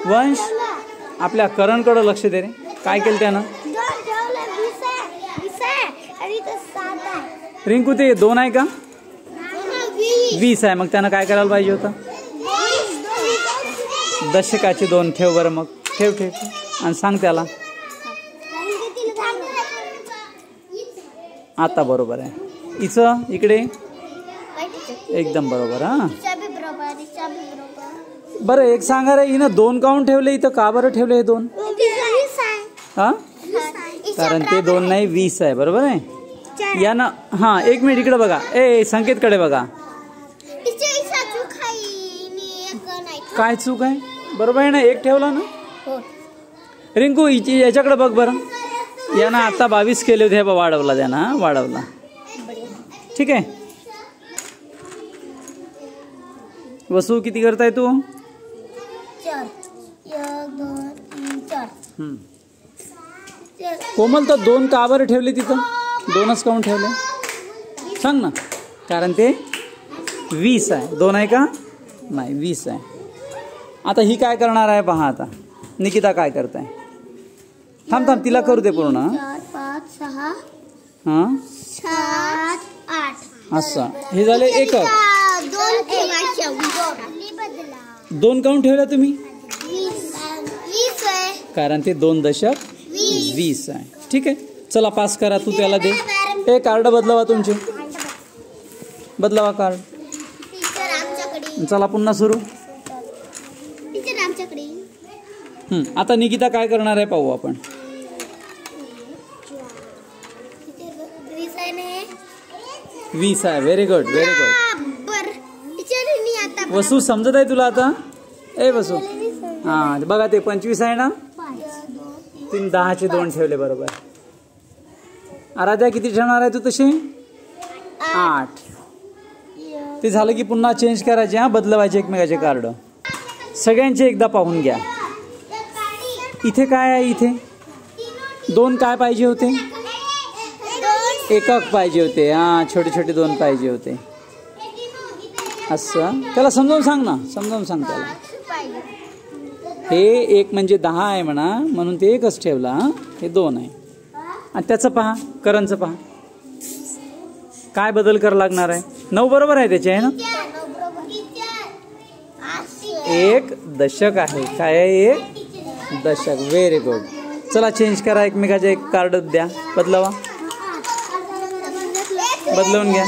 वंश आपल्या करणकडे लक्ष दे रे. काय केलं त्यानं? रिंकू ते 2 आहे का? 20 आहे. मग त्यानं काय करायला पाहिजे होतं? दशकाचे 2 ठेव बरं. मग ठेव ठेव आणि सांग त्याला. आता बरोबर आहे. इचं इकडे एकदम बरोबर. हा बरं एक सांगा रे, हिनं 2 काऊन ठेवले इथं? का बरं ठेवले हे 2? हा कारण ते 2 नाही 20 आहे. बरोबर आहे या ना. हा 1 मिनिट इकडे बघा. ए संकेतकडे बघा. काय चूक आहे? बरोबर आहे ना, 1 ठेवला ना. रिंकू याच्याकडे बघ बरं. यानं आता 22 केले होते. वाढवला त्यानं, वाढवला. ठीक आहे. वसू किती करताय तू? 4 1 2 3 4. कोमल तर 2 का बरं ठेवले तिथं? 2च काऊन ठेवले सांग ना. कारण ते 20 आहे. 2 आहे का? नाही 20 आहे. आता ही काय करणार आहे पहा. आता निकिता काय करताय? थांब थांब तिला करू दे पूर्ण. 4 5 6 हा 7 8. असं हे झाले एकक. 2 काऊन ठेवला तुम्ही? 20 आहे. कारण ते 2 दशक 20 आहे. ठीक आहे चला पास करा. तू त्याला दे. हे कार्ड बदलावा तुमचे. बदलावा कार्ड. चला पुन्हा सुरू. आता निकिता काय करणार आहे पाहू आपण. 20 आहे. Very good very good. Vasu समजत आहे तुला आता? ए वसू हा बघा ते 25 आहे ना. 3 10चे 2 ठेवले बरोबर. आराध्या किती ठेवणार आहे तू तशी? 8. ते झालं की पुन्हा चेंज करायचे. हा बदलवायचे एकमेकाचे कार्ड. सगळ्यांचे एकदा पाहून घ्या. इथे काय आहे? इथे 2 काय पाहिजे होते? एकक पाहिजे होते. हा छोटे छोटे 2 पाहिजे होते. असं त्याला समजावून सांग ना. समजावून सांग त्याला. हे 1 म्हणजे 10 आहे म्हणा म्हणून ते 1च ठेवला. हे 2 आहे. आणि त्याचं पहा करणचं पहा. काय बदल करावं लागणार आहे? 9 बरोबर आहे त्याचे आहे ना. 1 दशक आहे. काय आहे? 1 दशक. Very good. चला चेंज करा. एकमेकाचे एक कार्ड द्या. बदलावा. बदलवून घ्या.